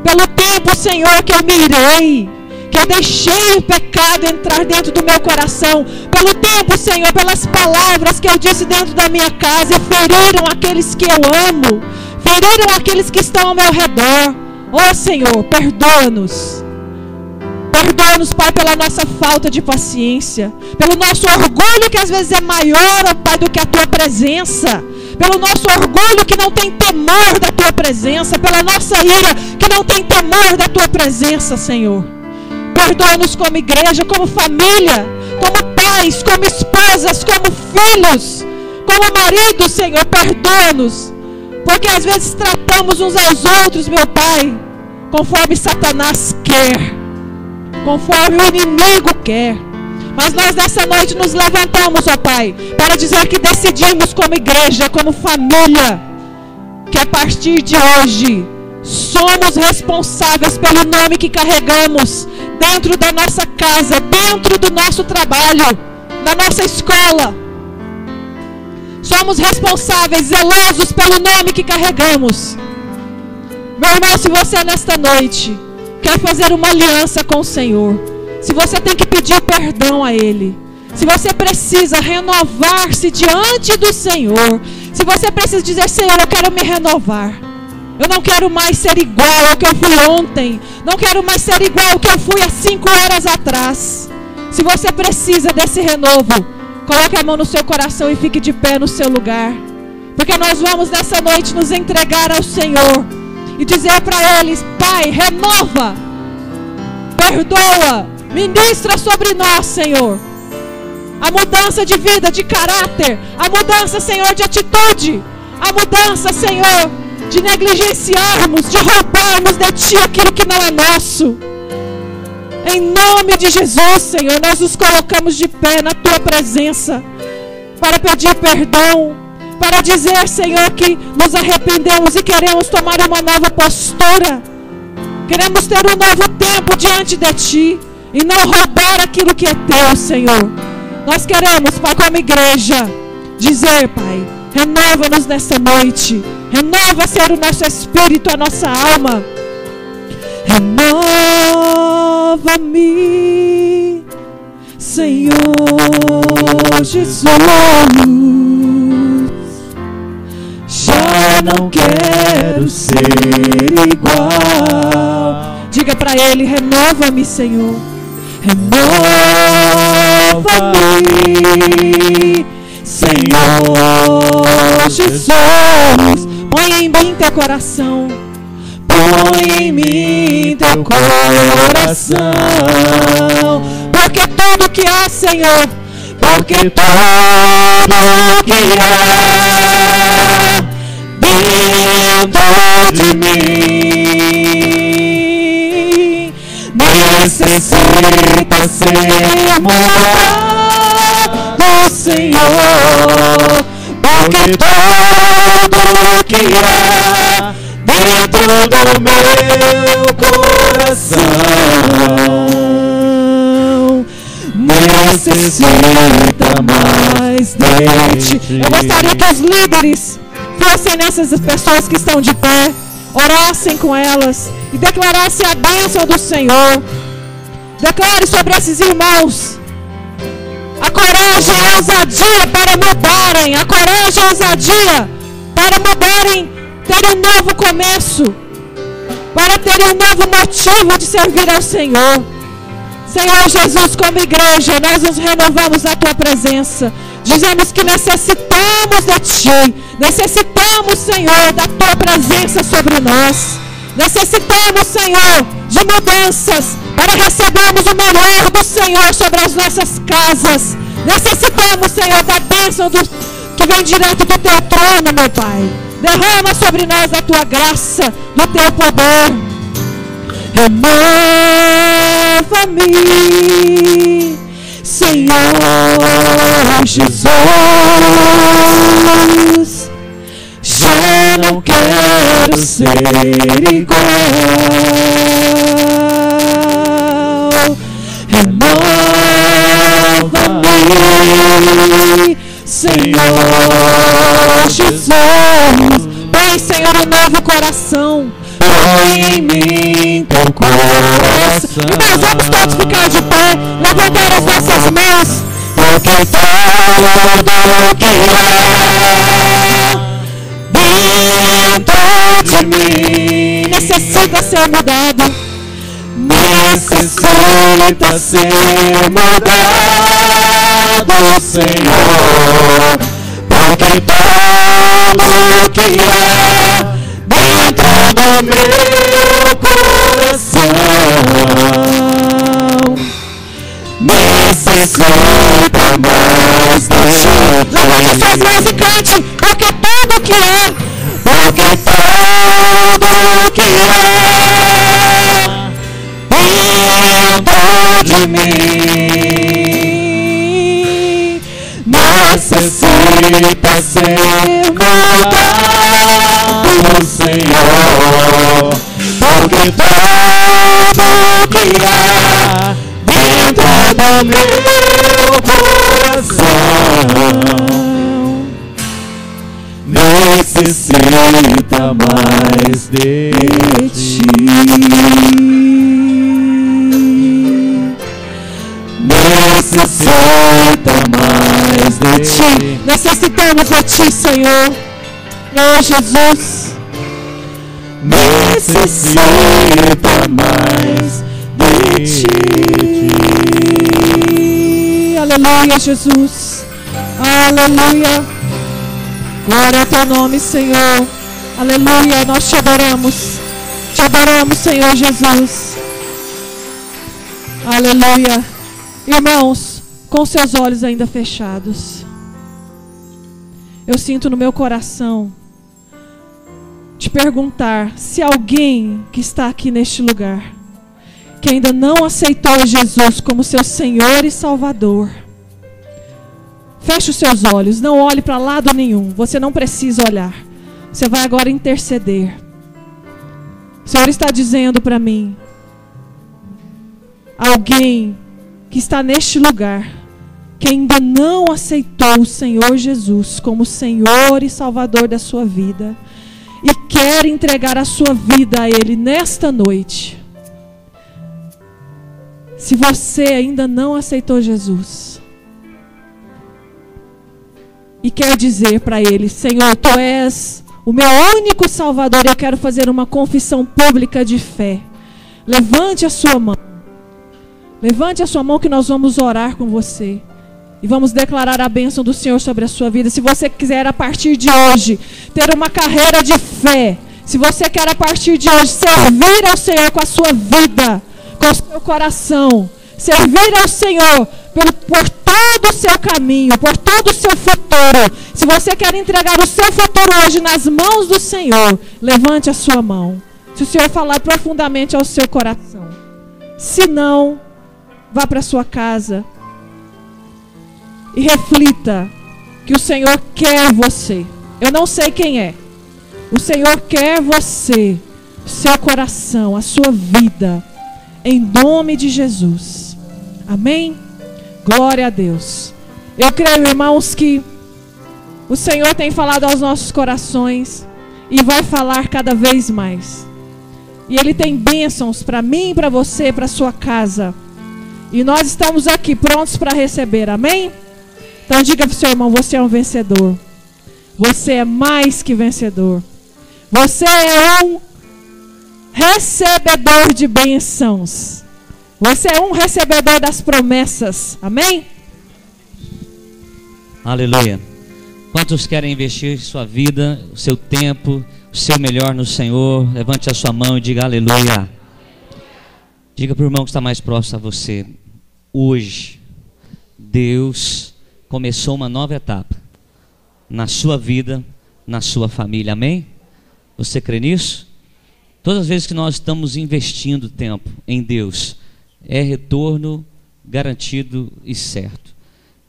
pelo tempo, Senhor, que eu me irei, que eu deixei o pecado entrar dentro do meu coração, pelo tempo, Senhor, pelas palavras que eu disse dentro da minha casa e feriram aqueles que eu amo, feriram aqueles que estão ao meu redor. Ó Senhor, perdoa-nos. Perdoa-nos, Pai, pela nossa falta de paciência, pelo nosso orgulho que às vezes é maior, ó Pai, do que a Tua presença, pelo nosso orgulho que não tem temor da Tua presença, pela nossa ira que não tem temor da Tua presença, Senhor. Perdoa-nos como igreja, como família, como pais, como esposas, como filhos, como maridos, Senhor. Perdoa-nos, porque às vezes tratamos uns aos outros, meu Pai, conforme Satanás quer, conforme o inimigo quer. Mas nós nessa noite nos levantamos, ó Pai, para dizer que decidimos como igreja, como família, que a partir de hoje somos responsáveis pelo nome que carregamos dentro da nossa casa, dentro do nosso trabalho, na nossa escola. Somos responsáveis, zelosos pelo nome que carregamos. Meu irmão, se você nesta noite quer fazer uma aliança com o Senhor, se você tem que pedir perdão a Ele, se você precisa renovar-se diante do Senhor, se você precisa dizer: Senhor, eu quero me renovar, eu não quero mais ser igual ao que eu fui ontem, não quero mais ser igual ao que eu fui há 5 horas atrás. Se você precisa desse renovo, coloque a mão no seu coração e fique de pé no seu lugar, porque nós vamos nessa noite nos entregar ao Senhor e dizer para Ele: Pai, renova, perdoa, ministra sobre nós, Senhor, a mudança de vida, de caráter, a mudança, Senhor, de atitude, a mudança, Senhor, de negligenciarmos, de roubarmos de Ti aquilo que não é nosso. Em nome de Jesus, Senhor, nós nos colocamos de pé na Tua presença para pedir perdão, para dizer, Senhor, que nos arrependemos e queremos tomar uma nova postura, queremos ter um novo tempo diante de Ti e não roubar aquilo que é Teu, Senhor. Nós queremos, Pai, como igreja, dizer: Pai, renova-nos nessa noite, renova, Senhor, o nosso espírito, a nossa alma. Renova-me, Senhor Jesus. Já não quero ser igual. Diga para Ele: renova-me, Senhor. Renova-me, Senhor Jesus. Põe em mim teu coração, põe em mim teu coração, porque tudo que há, Senhor, porque tudo que há dentro de mim necessita ser mudado, Senhor, porque tudo que há dentro do meu coração necessita mais de Ti. Eu gostaria que os líderes fossem nessas pessoas que estão de pé, orassem com elas e declarassem a bênção do Senhor. Declare sobre esses irmãos a coragem e a ousadia para mudarem, a coragem e a ousadia para mudarem, terem um novo começo, para terem um novo motivo de servir ao Senhor. Senhor Jesus, como igreja, nós nos renovamos na Tua presença. Dizemos que necessitamos de Ti, necessitamos, Senhor, da Tua presença sobre nós. Necessitamos, Senhor, de mudanças para recebermos o melhor do Senhor sobre as nossas casas. Necessitamos, Senhor, da bênção que vem direto do teu trono, meu Pai. Derrama sobre nós a tua graça, do teu poder. Renova-me, Senhor Jesus. Já não quero ser igual. Renova-me, Senhor Jesus. Põe, Senhor, um novo coração. Põe em mim teu coração. E nós vamos todos ficar de pé, levantar as nossas mãos. Porque tudo que dentro de mim necessita ser mudado. Necessita ser mudado, Senhor. Porque tudo que dentro do meu coração necessita mais de ti. Levante suas mãos e cante. Porque tudo que porque tudo que dentro de mim necessita ser mudado, Senhor. Porque tudo que dentro do meu coração necessita mais de ti. Necessita mais de ti. Necessitamos de ti, Senhor. Oh, Jesus. Necessita mais de ti. Aleluia, Jesus. Aleluia. Glória ao teu nome, Senhor. Aleluia. Nós te adoramos. Te adoramos, Senhor Jesus. Aleluia. Irmãos, com seus olhos ainda fechados, eu sinto no meu coração te perguntar se alguém que está aqui neste lugar, que ainda não aceitou Jesus como seu Senhor e Salvador, feche os seus olhos, não olhe para lado nenhum, você não precisa olhar, você vai agora interceder. O Senhor está dizendo para mim, alguém que está neste lugar, que ainda não aceitou o Senhor Jesus como Senhor e Salvador da sua vida, e quer entregar a sua vida a Ele nesta noite. Se você ainda não aceitou Jesus, e quer dizer para Ele, Senhor, Tu és o meu único Salvador, eu quero fazer uma confissão pública de fé. Levante a sua mão. Levante a sua mão que nós vamos orar com você. E vamos declarar a bênção do Senhor sobre a sua vida. Se você quiser a partir de hoje ter uma carreira de fé, se você quer a partir de hoje servir ao Senhor com a sua vida, com o seu coração, servir ao Senhor por todo o seu caminho, por todo o seu futuro, se você quer entregar o seu futuro hoje nas mãos do Senhor, levante a sua mão. Se o Senhor falar profundamente ao seu coração. Se não, vá para sua casa e reflita que o Senhor quer você. Eu não sei quem é. O Senhor quer você, o seu coração, a sua vida, em nome de Jesus. Amém? Glória a Deus. Eu creio, irmãos, que o Senhor tem falado aos nossos corações e vai falar cada vez mais. E Ele tem bênçãos para mim, para você, para a sua casa. E nós estamos aqui prontos para receber, amém? Então diga para o seu irmão, você é um vencedor. Você é mais que vencedor. Você é um recebedor de bênçãos. Você é um recebedor das promessas, amém? Aleluia. Quantos querem investir sua vida, o seu tempo, o seu melhor no Senhor, levante a sua mão e diga aleluia. Diga para o irmão que está mais próximo a você: hoje Deus começou uma nova etapa na sua vida, na sua família, amém? Você crê nisso? Todas as vezes que nós estamos investindo tempo em Deus, é retorno garantido e certo.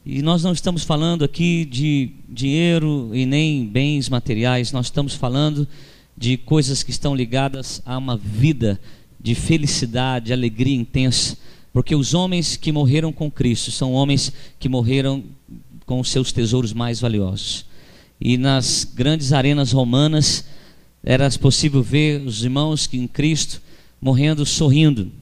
E nós não estamos falando aqui de dinheiro e nem bens materiais, nós estamos falando de coisas que estão ligadas a uma vida de felicidade, alegria intensa, porque os homens que morreram com Cristo são homens que morreram com os seus tesouros mais valiosos. E nas grandes arenas romanas era possível ver os irmãos que em Cristo morrendo sorrindo.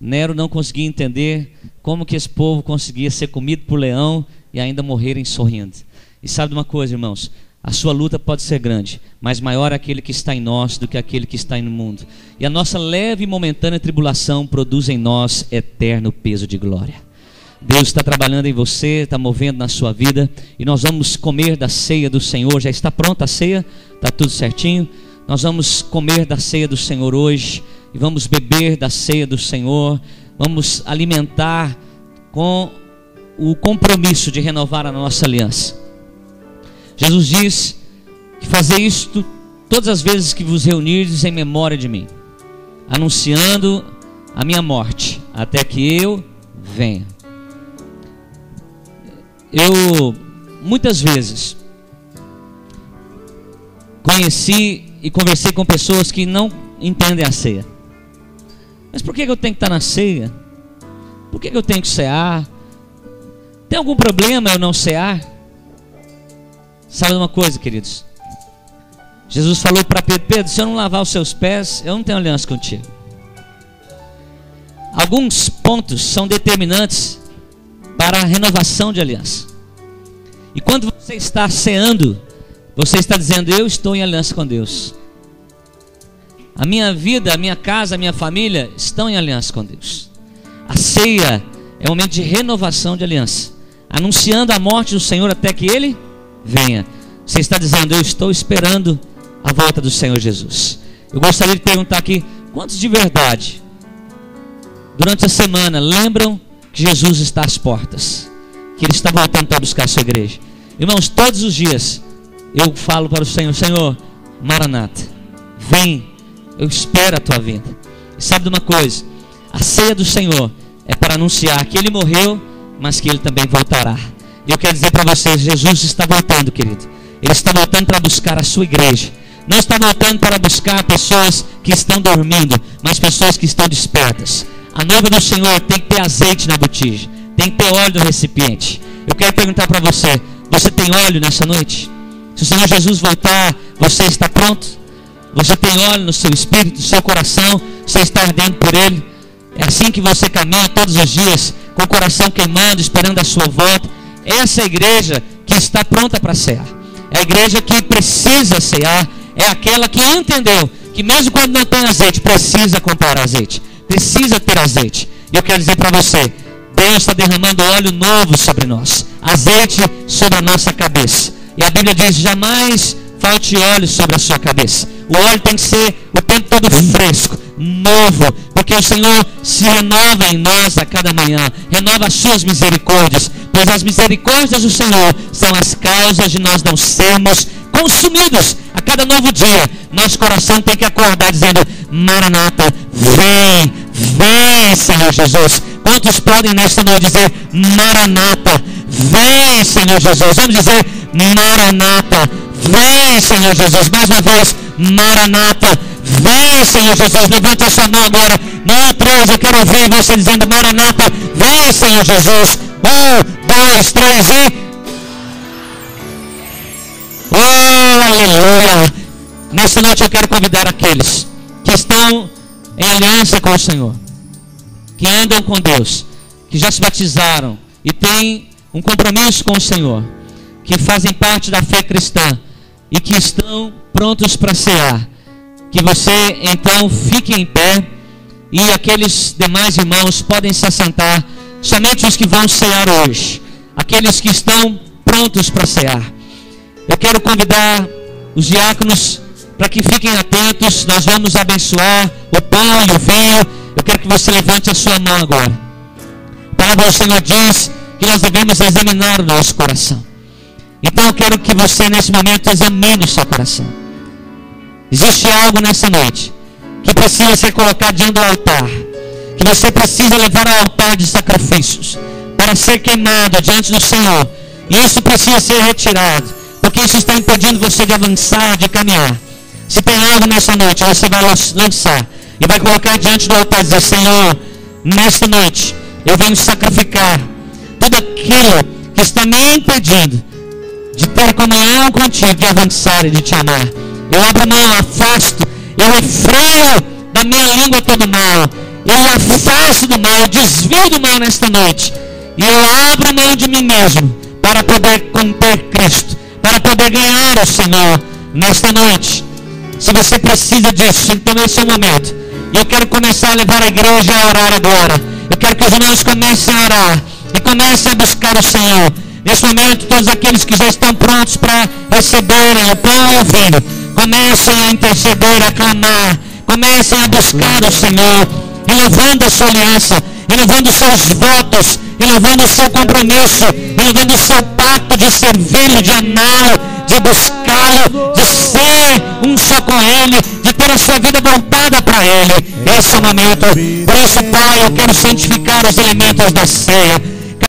Nero não conseguia entender como que esse povo conseguia ser comido por leão e ainda morrerem sorrindo. E sabe de uma coisa, irmãos? A sua luta pode ser grande, mas maior é aquele que está em nós do que aquele que está no mundo. E a nossa leve e momentânea tribulação produz em nós eterno peso de glória. Deus está trabalhando em você, está movendo na sua vida, e nós vamos comer da ceia do Senhor. Já está pronta a ceia? Está tudo certinho? Nós vamos comer da ceia do Senhor hoje, e vamos beber da ceia do Senhor, vamos alimentar com o compromisso de renovar a nossa aliança. Jesus diz que fazer isto todas as vezes que vos reunirdes em memória de mim, anunciando a minha morte, até que eu venha. Eu muitas vezes conheci e conversei com pessoas que não entendem a ceia. Mas por que eu tenho que estar na ceia? Por que eu tenho que cear? Tem algum problema eu não cear? Sabe uma coisa, queridos? Jesus falou para Pedro: Pedro, se eu não lavar os seus pés, eu não tenho aliança contigo. Alguns pontos são determinantes para a renovação de aliança. E quando você está ceando, você está dizendo: eu estou em aliança com Deus. A minha vida, a minha casa, a minha família estão em aliança com Deus. A ceia é um momento de renovação de aliança, anunciando a morte do Senhor até que Ele venha. Você está dizendo: eu estou esperando a volta do Senhor Jesus. Eu gostaria de perguntar aqui: quantos de verdade, durante a semana, lembram que Jesus está às portas, que Ele está voltando para buscar a sua igreja? Irmãos, todos os dias eu falo para o Senhor: Senhor, Maranata, vem, eu espero a tua vinda. E sabe de uma coisa? A ceia do Senhor é para anunciar que Ele morreu, mas que Ele também voltará. E eu quero dizer para vocês: Jesus está voltando, querido. Ele está voltando para buscar a sua igreja. Não está voltando para buscar pessoas que estão dormindo, mas pessoas que estão despertas. A noiva do Senhor tem que ter azeite na botija, tem que ter óleo no recipiente. Eu quero perguntar para você: você tem óleo nessa noite? Se o Senhor Jesus voltar, você está pronto? Você tem óleo no seu espírito, no seu coração? Você está ardendo por Ele? É assim que você caminha todos os dias, com o coração queimando, esperando a sua volta? Essa é a igreja que está pronta para cear. É a igreja que precisa cear. É aquela que entendeu que mesmo quando não tem azeite, precisa comprar azeite, precisa ter azeite. E eu quero dizer para você: Deus está derramando óleo novo sobre nós, azeite sobre a nossa cabeça. E a Bíblia diz: jamais falte óleo sobre a sua cabeça. O óleo tem que ser o tempo todo fresco, novo, porque o Senhor se renova em nós a cada manhã, renova as suas misericórdias, pois as misericórdias do Senhor são as causas de nós não sermos consumidos. A cada novo dia, nosso coração tem que acordar dizendo: Maranata, vem, vem, Senhor Jesus. Quantos podem nesta noite dizer: Maranata, vem, Senhor Jesus? Vamos dizer: Maranata, vem, Senhor Jesus. Mais uma vez: Maranata, vem, Senhor Jesus. Levante a sua mão agora. Não atrás, eu quero ouvir você dizendo: Maranata, vem, Senhor Jesus. 1, 2, 3 e... Oh, aleluia! Nesta noite eu quero convidar aqueles que estão em aliança com o Senhor, que andam com Deus, que já se batizaram e têm um compromisso com o Senhor, que fazem parte da fé cristã e que estão prontos para cear, que você então fique em pé, e aqueles demais irmãos podem se assentar, somente os que vão cear hoje, aqueles que estão prontos para cear. Eu quero convidar os diáconos para que fiquem atentos. Nós vamos abençoar o pão e o vinho. Eu quero que você levante a sua mão agora. A palavra do Senhor diz que nós devemos examinar o nosso coração. Então eu quero que você nesse momento examine o seu coração. Existe algo nessa noite que precisa ser colocado diante do altar, que você precisa levar ao altar de sacrifícios para ser queimado diante do Senhor. E isso precisa ser retirado, porque isso está impedindo você de avançar, de caminhar. Se tem algo nessa noite, você vai lançar e vai colocar diante do altar e dizer: Senhor, nesta noite eu venho sacrificar tudo aquilo que está me impedindo de ter comunhão contigo, de avançar e de te amar. Eu abro mão, afasto, eu refreio da minha língua todo mal, eu afasto do mal, eu desvio do mal nesta noite, e eu abro mão de mim mesmo para poder conter Cristo, para poder ganhar o Senhor nesta noite. Se você precisa disso, então esse é o momento. E eu quero começar a levar a igreja a orar agora. Eu quero que os irmãos comecem a orar e comecem a buscar o Senhor. Nesse momento, todos aqueles que já estão prontos para receberem o pão e o vinho, comecem a interceder, a clamar, comecem a buscar o Senhor, elevando a sua aliança, elevando os seus votos, elevando o seu compromisso, elevando o seu pacto de servi-lo, de amá-lo, de buscá-lo, de ser um só com Ele, de ter a sua vida voltada para Ele. Esse é o momento. Por isso, Pai, eu quero santificar os elementos da ceia.